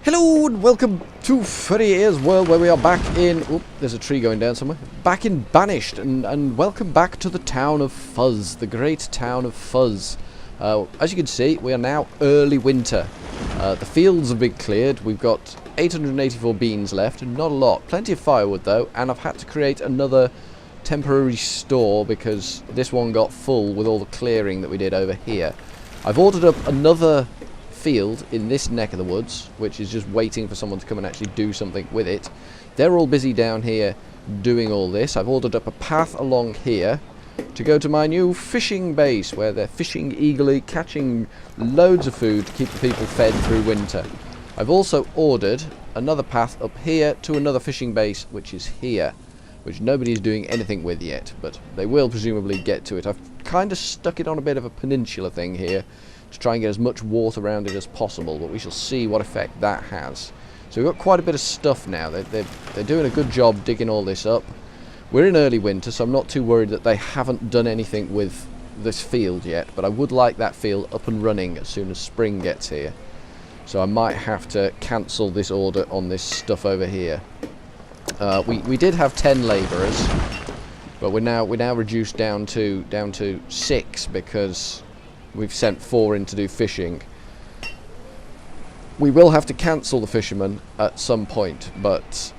Hello and welcome to furryearsworld, where we are back in... Oop, there's a tree going down somewhere. Back in Banished, and welcome back to the town of Fuzz, the great town of Fuzz. As you can see, we are now early winter. The fields have been cleared. We've got 884 beans left, and not a lot. Plenty of firewood though, and I've had to create another temporary store because this one got full with all the clearing that we did over here. I've ordered up another field in this neck of the woods, which is just waiting for someone to come and actually do something with it. They're all busy down here doing all this. I've ordered up a path along here to go to my new fishing base, where they're fishing eagerly, catching loads of food to keep the people fed through winter. I've also ordered another path up here to another fishing base, which is here, which nobody's doing anything with yet, but they will presumably get to it. I've kind of stuck it on a bit of a peninsula thing here to try and get as much water around it as possible, but we shall see what effect that has. So we've got quite a bit of stuff now. They're doing a good job digging all this up. We're in early winter, so I'm not too worried that they haven't done anything with this field yet, but I would like that field up and running as soon as spring gets here. So I might have to cancel this order on this stuff over here. We did have 10 labourers, but we're now reduced down to 6 because we've sent 4 in to do fishing. We will have to cancel the fishermen at some point, but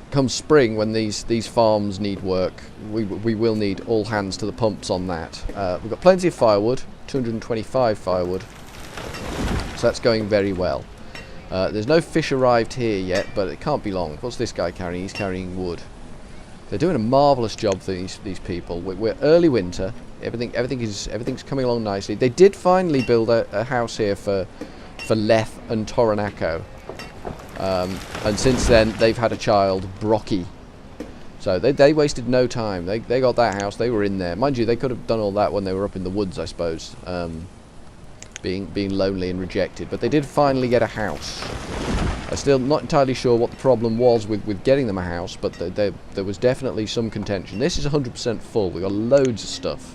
come spring, when these farms need work, we will need all hands to the pumps on that. We've got plenty of firewood, 225 firewood, so that's going very well. There's no fish arrived here yet, but it can't be long. What's this guy carrying? He's carrying wood. They're doing a marvellous job for these people. We're early winter. Everything's coming along nicely. They did finally build a house here for Leth and Toranako, and since then they've had a child, Brocky. So they wasted no time. They got that house. They were in there, mind you. They could have done all that when they were up in the woods, I suppose, being lonely and rejected. But they did finally get a house. I'm still not entirely sure what the problem was with getting them a house, but there was definitely some contention. This is 100% full. We've got loads of stuff.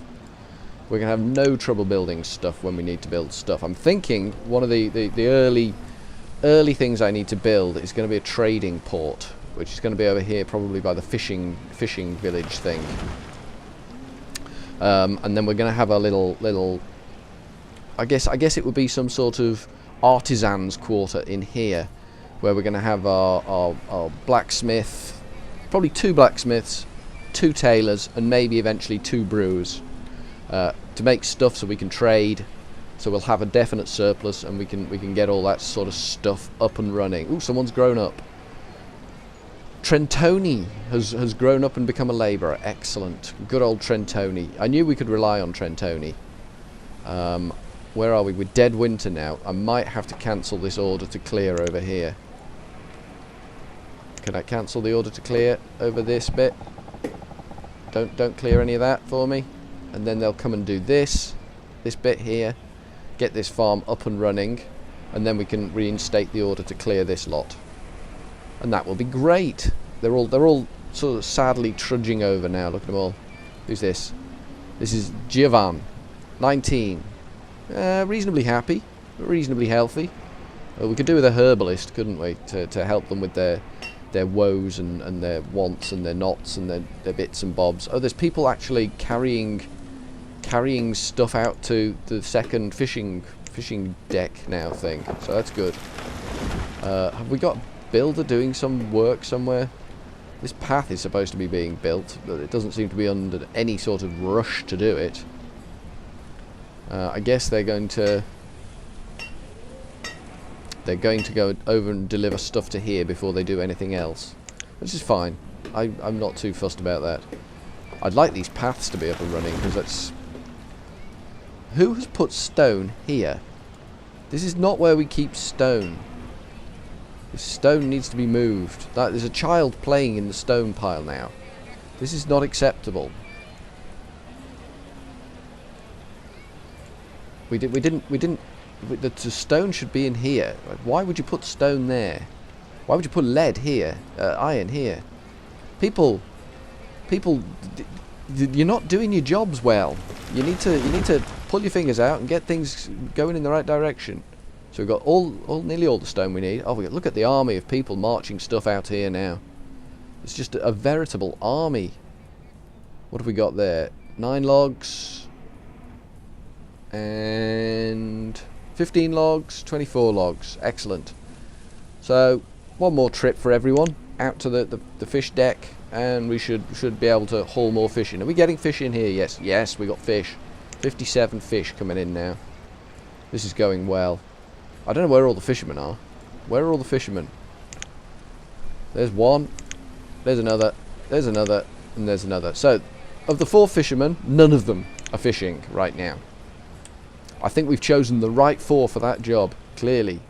We're going to have no trouble building stuff when we need to build stuff. I'm thinking one of the early things I need to build is going to be a trading port, which is going to be over here, probably by the fishing village thing. And then we're going to have a little I guess it would be some sort of artisans quarter in here, where we're going to have our blacksmith, probably 2 blacksmiths, 2 tailors, and maybe eventually 2 brewers, to make stuff so we can trade. So we'll have a definite surplus, and we can get all that sort of stuff up and running. Ooh, someone's grown up. Trentoni has grown up and become a labourer. Excellent. Good old Trentoni. I knew we could rely on Trentoni. Where are we? We're dead winter now. I might have to cancel this order to clear over here. Can I cancel the order to clear over this bit? Don't clear any of that for me. And then they'll come and do this bit here, get this farm up and running, and then we can reinstate the order to clear this lot. And that will be great. They're all sort of sadly trudging over now. Look at them all. Who's this? This is Giovan, 19. Reasonably happy, reasonably healthy. We could do with a herbalist, couldn't we, to help them with their woes and their wants and their knots and their bits and bobs. Oh, there's people actually carrying stuff out to the second fishing deck now thing, so that's good. Have we got a builder doing some work somewhere? This path is supposed to be being built, but it doesn't seem to be under any sort of rush to do it. I guess they're going to go over and deliver stuff to here before they do anything else, which is fine. I'm not too fussed about that. I'd like these paths to be up and running, because that's... Who has put stone here? This is not where we keep stone. This stone needs to be moved. There's a child playing in the stone pile now. This is not acceptable. The stone should be in here. Why would you put stone there? Why would you put lead here? Iron here? People, you're not doing your jobs well. You need to pull your fingers out and get things going in the right direction. So we've got nearly all the stone we need. Oh, look at the army of people marching stuff out here now. It's just a veritable army. What have we got there? 9 logs. And 15 logs, 24 logs. Excellent. So, one more trip for everyone. Out to the fish deck. And we should be able to haul more fish in. Are we getting fish in here? Yes. Yes, we got fish. 57 fish coming in now. This is going well. I don't know where all the fishermen are. Where are all the fishermen? There's one. There's another. There's another. And there's another. So, of the 4 fishermen, none of them are fishing right now. I think we've chosen the right 4 for that job. Clearly.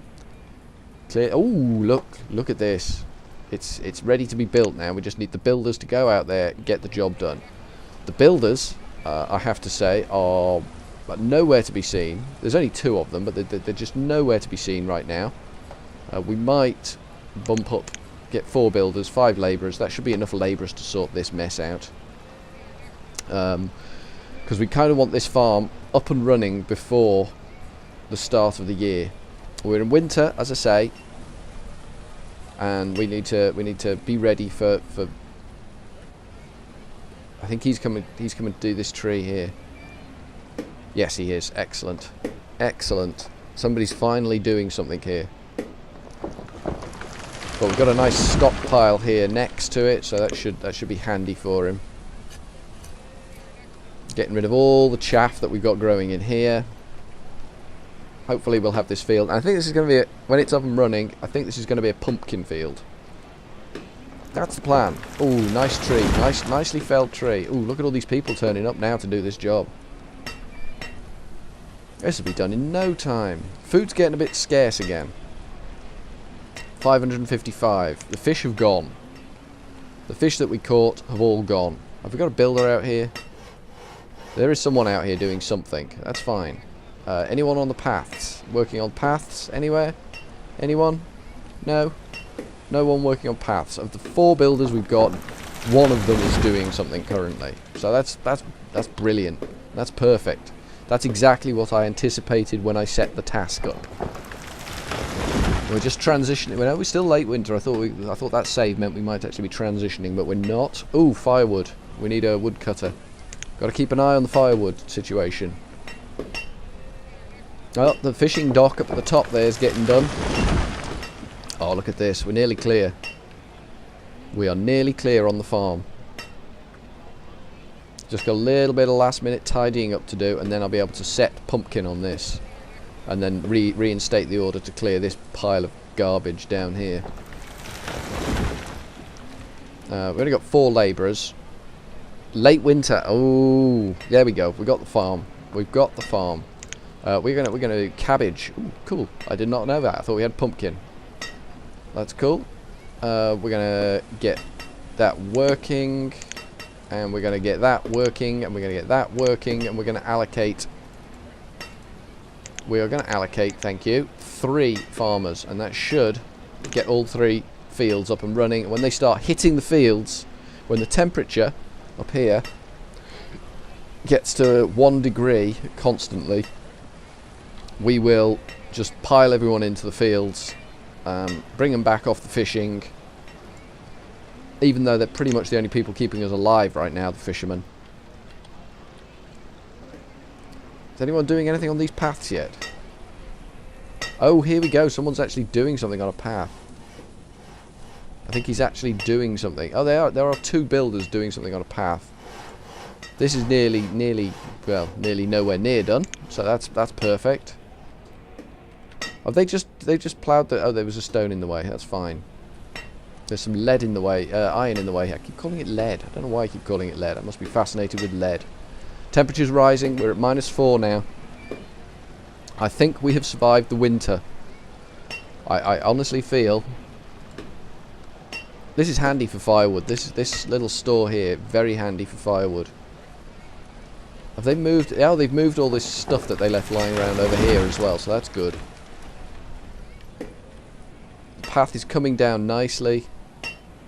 Oh, look at this. It's ready to be built now. We just need the builders to go out there and get the job done. The builders, I have to say, are nowhere to be seen. There's only 2 of them, but they're just nowhere to be seen right now. We might bump up, get 4 builders, 5 labourers. That should be enough labourers to sort this mess out. Because we kind of want this farm up and running before the start of the year. We're in winter, as I say, and we need to be ready for. I think he's coming to do this tree here. Yes, he is. Excellent, excellent. Somebody's finally doing something here. But we've got a nice stockpile here next to it, so that should be handy for him. Getting rid of all the chaff that we've got growing in here. Hopefully we'll have this field. And I think this is going to be, when it's up and running, I think this is going to be a pumpkin field. That's the plan. Oh, nice tree. Nicely felled tree. Oh, look at all these people turning up now to do this job. This will be done in no time. Food's getting a bit scarce again. 555. The fish have gone. The fish that we caught have all gone. Have we got a builder out here? There is someone out here doing something. That's fine. Anyone on the paths? Working on paths anywhere? Anyone? No? No one working on paths. Of the 4 builders we've got, 1 of them is doing something currently. So that's brilliant. That's perfect. That's exactly what I anticipated when I set the task up. We're just transitioning. Well, we're still late winter. I thought that save meant we might actually be transitioning, but we're not. Ooh, firewood. We need a woodcutter. Got to keep an eye on the firewood situation. Oh, the fishing dock up at the top there is getting done. Oh, look at this. We're nearly clear. We are nearly clear on the farm. Just got a little bit of last minute tidying up to do, and then I'll be able to set pumpkin on this. And then reinstate the order to clear this pile of garbage down here. We've only got 4 labourers. Late winter. Oh, there we go. We got the farm. We've got the farm. We're gonna do cabbage. Ooh, cool. I did not know that. I thought we had pumpkin. That's cool. We're gonna get that working, and we're gonna get that working, and we're gonna get that working, and we're gonna allocate. We are gonna allocate. Thank you. 3 farmers, and that should get all 3 fields up and running. And when they start hitting the fields, when the temperature up here gets to 1 degree constantly, we will just pile everyone into the fields, bring them back off the fishing, even though they're pretty much the only people keeping us alive right now, the fishermen. Is anyone doing anything on these paths yet? Oh, here we go. Someone's actually doing something on a path. I think he's actually doing something. Oh, there are 2 builders doing something on a path. This is nearly nowhere near done. So that's perfect. Have they just ploughed the? Oh, there was a stone in the way. That's fine. There's some lead in the way, iron in the way. I keep calling it lead. I don't know why I keep calling it lead. I must be fascinated with lead. Temperature's rising. We're at -4 now. I think we have survived the winter. I honestly feel this is handy for firewood. This little store here, very handy for firewood. Have they moved? Oh, they've moved all this stuff that they left lying around over here as well, so that's good. The path is coming down nicely.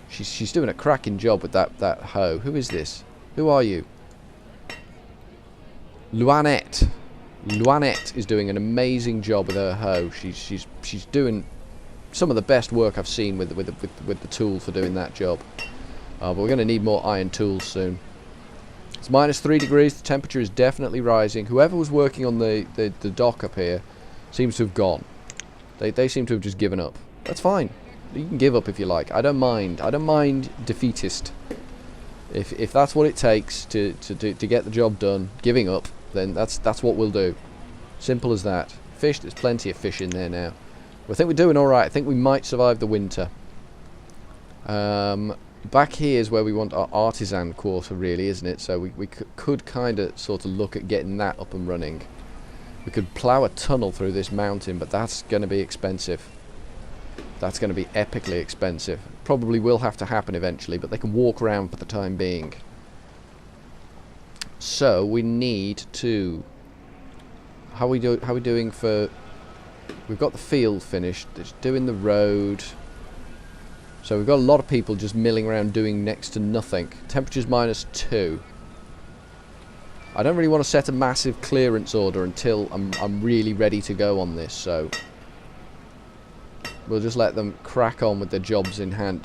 She's doing a cracking job with that hoe. Who is this? Who are you? Luanette. Luanette is doing an amazing job with her hoe. She's doing some of the best work I've seen with the tool for doing that job. But we're going to need more iron tools soon. It's -3 degrees. The temperature is definitely rising. Whoever was working on the dock up here seems to have gone. They seem to have just given up. That's fine. You can give up if you like. I don't mind. I don't mind defeatist. If that's what it takes to get the job done, giving up, then that's what we'll do. Simple as that. Fish, there's plenty of fish in there now. I think we're doing alright. I think we might survive the winter. Back here is where we want our artisan quarter, really, isn't it? So we could kind of sort of look at getting that up and running. We could plough a tunnel through this mountain, but that's going to be expensive. That's going to be epically expensive. Probably will have to happen eventually, but they can walk around for the time being. So we need to... How are we doing for... We've got the field finished. It's doing the road. So we've got a lot of people just milling around doing next to nothing. Temperature's -2. I don't really want to set a massive clearance order until I'm really ready to go on this, so we'll just let them crack on with their jobs in hand.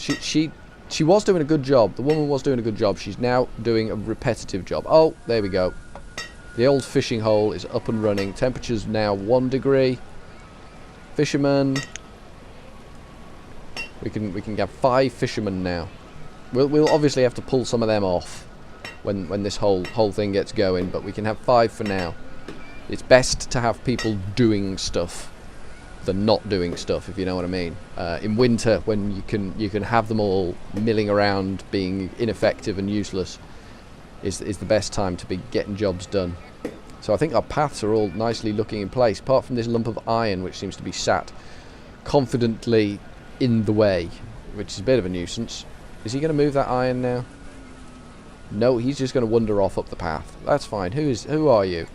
She was doing a good job. The woman was doing a good job. She's now doing a repetitive job. Oh, there we go. The old fishing hole is up and running. Temperature's now 1 degree. Fishermen. We can have 5 fishermen now. We'll obviously have to pull some of them off when this whole thing gets going, but we can have 5 for now. It's best to have people doing stuff than not doing stuff, if you know what I mean. In winter, when you can have them all milling around, being ineffective and useless, is the best time to be getting jobs done. So I think our paths are all nicely looking in place, apart from this lump of iron which seems to be sat confidently in the way, which is a bit of a nuisance. Is he going to move that iron now? No, he's just going to wander off up the path. That's fine. Who are you?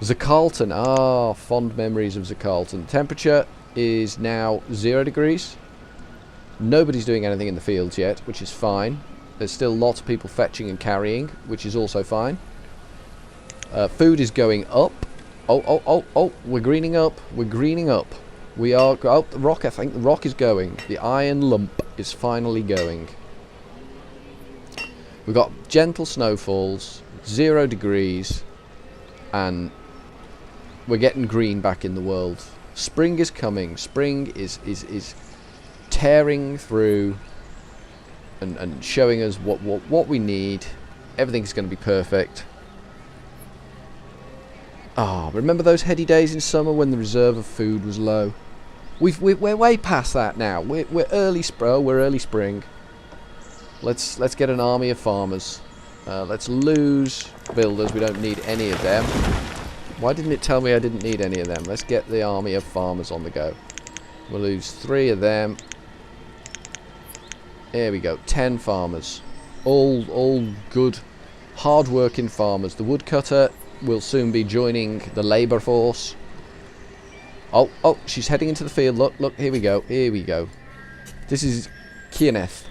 Zacarlton. Ah, fond memories of Zacarlton. Temperature is now 0 degrees. Nobody's doing anything in the fields yet, which is fine. There's still lots of people fetching and carrying, which is also fine. Food is going up. Oh, we're greening up. We're greening up. We are... Oh, the rock, I think. The rock is going. The iron lump is finally going. We've got gentle snowfalls, 0 degrees, and we're getting green back in the world. Spring is coming. Spring is tearing through and showing us what we need. Everything's going to be perfect. Ah, remember those heady days in summer when the reserve of food was low? We're way past that now. We're early spring. Let's get an army of farmers. Let's lose builders. We don't need any of them. Why didn't it tell me I didn't need any of them? Let's get the army of farmers on the go. We'll lose 3 of them. There we go. 10 farmers. All good, hard-working farmers. The woodcutter will soon be joining the labour force. Oh, she's heading into the field. Look, here we go. This is Kieaneth.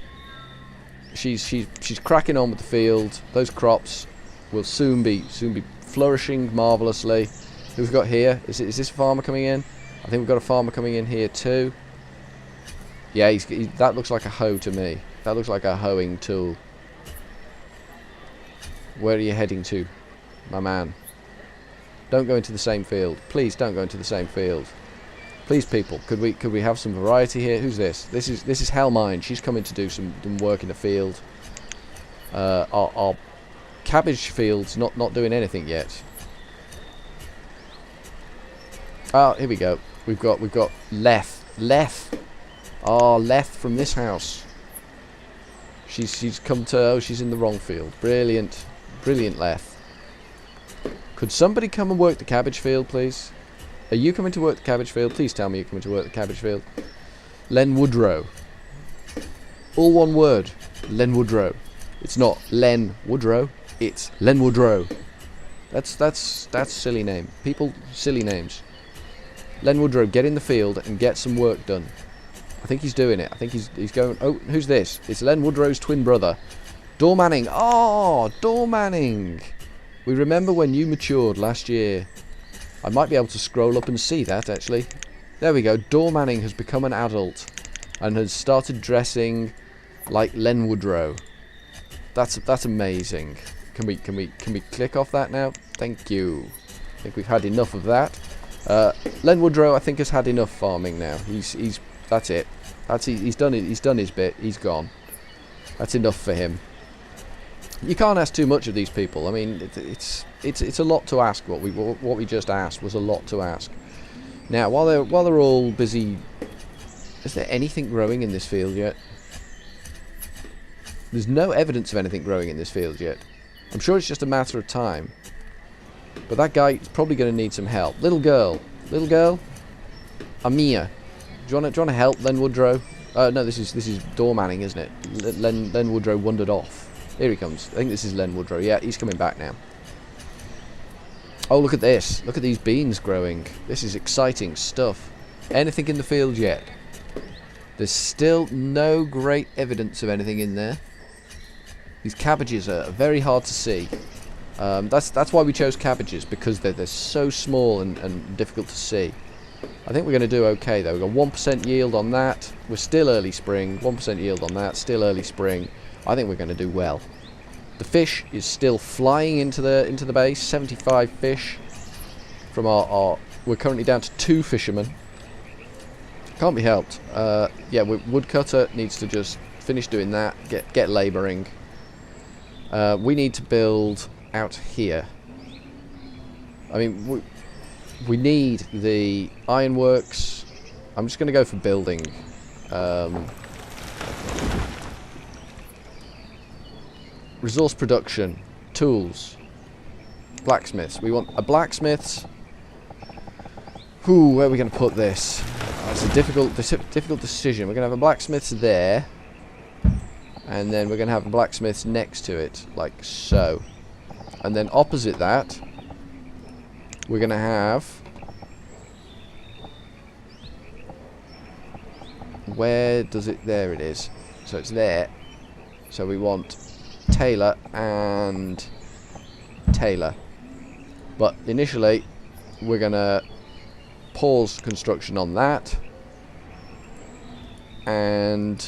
She's cracking on with the field. Those crops will soon be flourishing marvellously. Who we've got here? Is this a farmer coming in? I think we've got a farmer coming in here too. Yeah, that looks like a hoe to me. That looks like a hoeing tool. Where are you heading to, my man? Don't go into the same field. Please don't go into the same field. Please, people, could we have some variety here? Who's this? This is Hellmine. She's coming to do some work in the field. Our cabbage field's not doing anything yet. Oh, here we go. We've got Leth. Ah, Leth from this house. She's come to... Oh, she's in the wrong field. Brilliant Leth. Could somebody come and work the cabbage field, please? Are you coming to work the cabbage field? Please tell me you're coming to work the cabbage field. Len Woodrow. All one word. Len Woodrow. It's not Len Woodrow. It's Len Woodrow. That's silly name. People, silly names. Len Woodrow, get in the field and get some work done. I think he's doing it. I think he's going... Oh, who's this? It's Len Woodrow's twin brother. Dor Manning. Oh, Dor Manning. We remember when you matured last year. I might be able to scroll up and see that, actually. There we go. Dor Manning has become an adult and has started dressing like Len Woodrow. That's amazing. Can we click off that now? Thank you. I think we've had enough of that. Len Woodrow, I think, has had enough farming now. That's it. He's done it. He's done his bit. He's gone. That's enough for him. You can't ask too much of these people. I mean, it's a lot to ask. What we just asked was a lot to ask. Now, while they're all busy, is there anything growing in this field yet? There's no evidence of anything growing in this field yet. I'm sure it's just a matter of time. But that guy is probably going to need some help. Little girl, Amia, do you want to help Len Woodrow? No, this is Dor Manning, isn't it? Len Woodrow wandered off. Here he comes. I think this is Len Woodrow. Yeah, he's coming back now. Oh, look at this. Look at these beans growing. This is exciting stuff. Anything in the field yet? There's still no great evidence of anything in there. These cabbages are very hard to see. That's why we chose cabbages, because they're so small and difficult to see. I think we're going to do okay though. We've got 1% yield on that. We're still early spring. 1% yield on that. Still early spring. I think we're going to do well. The fish is still flying into the base. 75 fish from our we're currently down to 2 fishermen. Can't be helped. Yeah, woodcutter needs to just finish doing that. Get labouring. We need to build out here. I mean, we need the ironworks. I'm just going to go for building. Resource production, tools, blacksmiths. We want a blacksmith's. Where are we going to put this? Oh, it's a difficult decision. We're going to have a blacksmith's there, and then we're going to have a blacksmith's next to it, like so. And then opposite that, we're going to have. Where does it? There it is. So it's there. So we want tailor and tailor. But initially, we're going to pause construction on that. And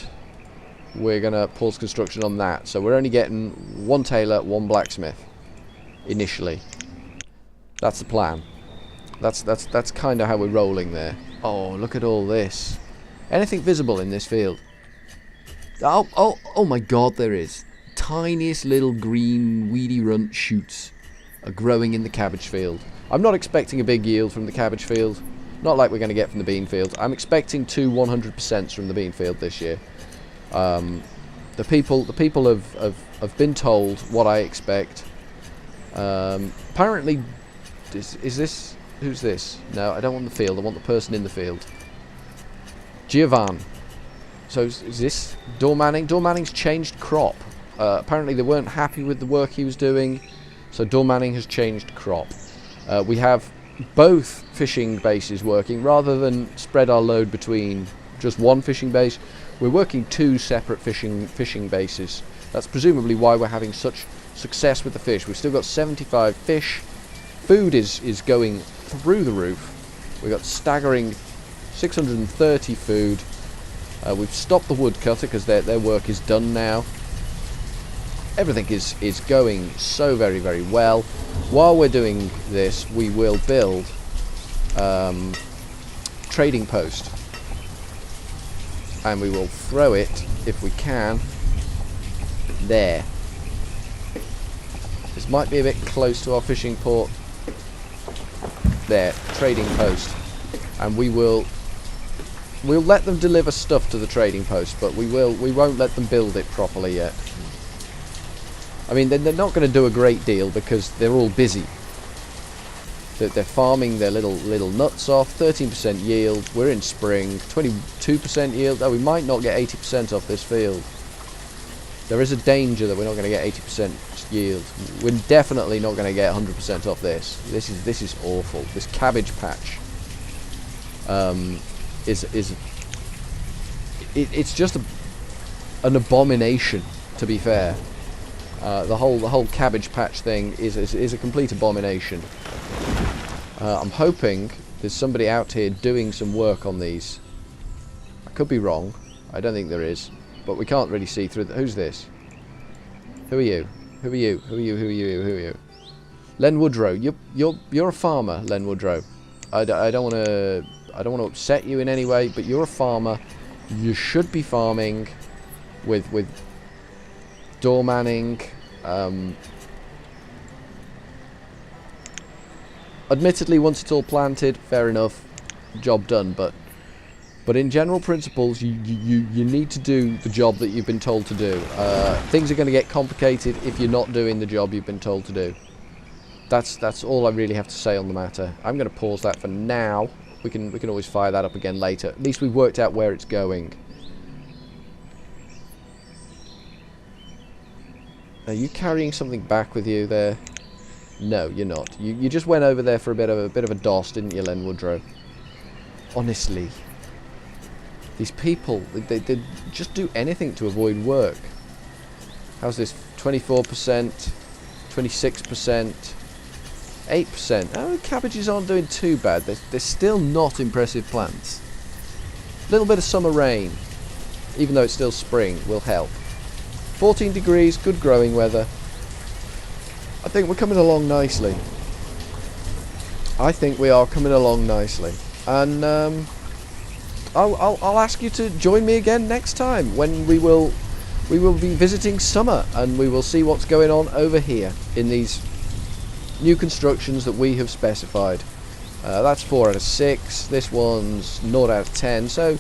we're going to pause construction on that. So we're only getting 1 tailor, 1 blacksmith initially. That's the plan. That's kind of how we're rolling there. Oh, look at all this. Anything visible in this field? Oh my god, there is. Tiniest little green weedy runt shoots are growing in the cabbage field. I'm not expecting a big yield from the cabbage field. Not like we're going to get from the bean field. I'm expecting 2 100% from the bean field this year. The people have been told what I expect. Apparently, is this... Who's this? No, I don't want the field. I want the person in the field. Giovanni. So is this Dor Manning? Dor Manning's changed crop. Apparently they weren't happy with the work he was doing, so Dor Manning has changed crop. We have both fishing bases working. Rather than spread our load between just one fishing base, we're working 2 separate fishing bases. That's presumably why we're having such success with the fish. We've still got 75 fish. Food is going through the roof. We've got staggering 630 food. We've stopped the woodcutter because their work is done now. Everything is going so very, very well. While we're doing this, we will build trading post, and we will throw it, if we can, there. This might be a bit close to our fishing port. There, trading post, and we'll let them deliver stuff to the trading post, but we won't let them build it properly yet. I mean, they're not going to do a great deal because they're all busy. They're farming their little nuts off. 13% yield. We're in spring. 22% yield. Oh, we might not get 80% off this field. There is a danger that we're not going to get 80% yield. We're definitely not going to get 100% off this. This is awful. This cabbage patch it's just an abomination, to be fair. The whole cabbage patch thing is a complete abomination. I'm hoping there's somebody out here doing some work on these. I could be wrong. I don't think there is, but we can't really see through. Who's this? Who are you? Who are you? Who are you? Who are you? Who are you? Len Woodrow. You're a farmer, Len Woodrow. I don't want to upset you in any way, but you're a farmer. You should be farming with door manning. Admittedly, once it's all planted, fair enough, job done. But in general principles, you need to do the job that you've been told to do. Things are going to get complicated if you're not doing the job you've been told to do. That's all I really have to say on the matter. I'm going to pause that for now. We can always fire that up again later. At least we've worked out where it's going. Are you carrying something back with you there? No, you're not. You just went over there for a bit of a doss, didn't you, Len Woodrow? Honestly, these people, they just do anything to avoid work. How's this? 24%, 26%, 8%. Oh, cabbages aren't doing too bad. They're still not impressive plants. A little bit of summer rain, even though it's still spring, will help. 14 degrees, good growing weather. I think we're coming along nicely. I think we are coming along nicely. And I'll ask you to join me again next time when we will be visiting summer, and we will see what's going on over here in these new constructions that we have specified. That's 4 out of 6. This one's 0 out of 10. So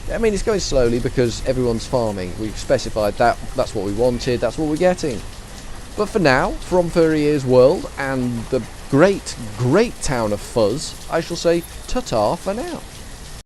I mean, it's going slowly because everyone's farming. We've specified that. That's what we wanted. That's what we're getting. But for now, from furryearsworld and the great town of Fuzz, I shall say ta-ta for now.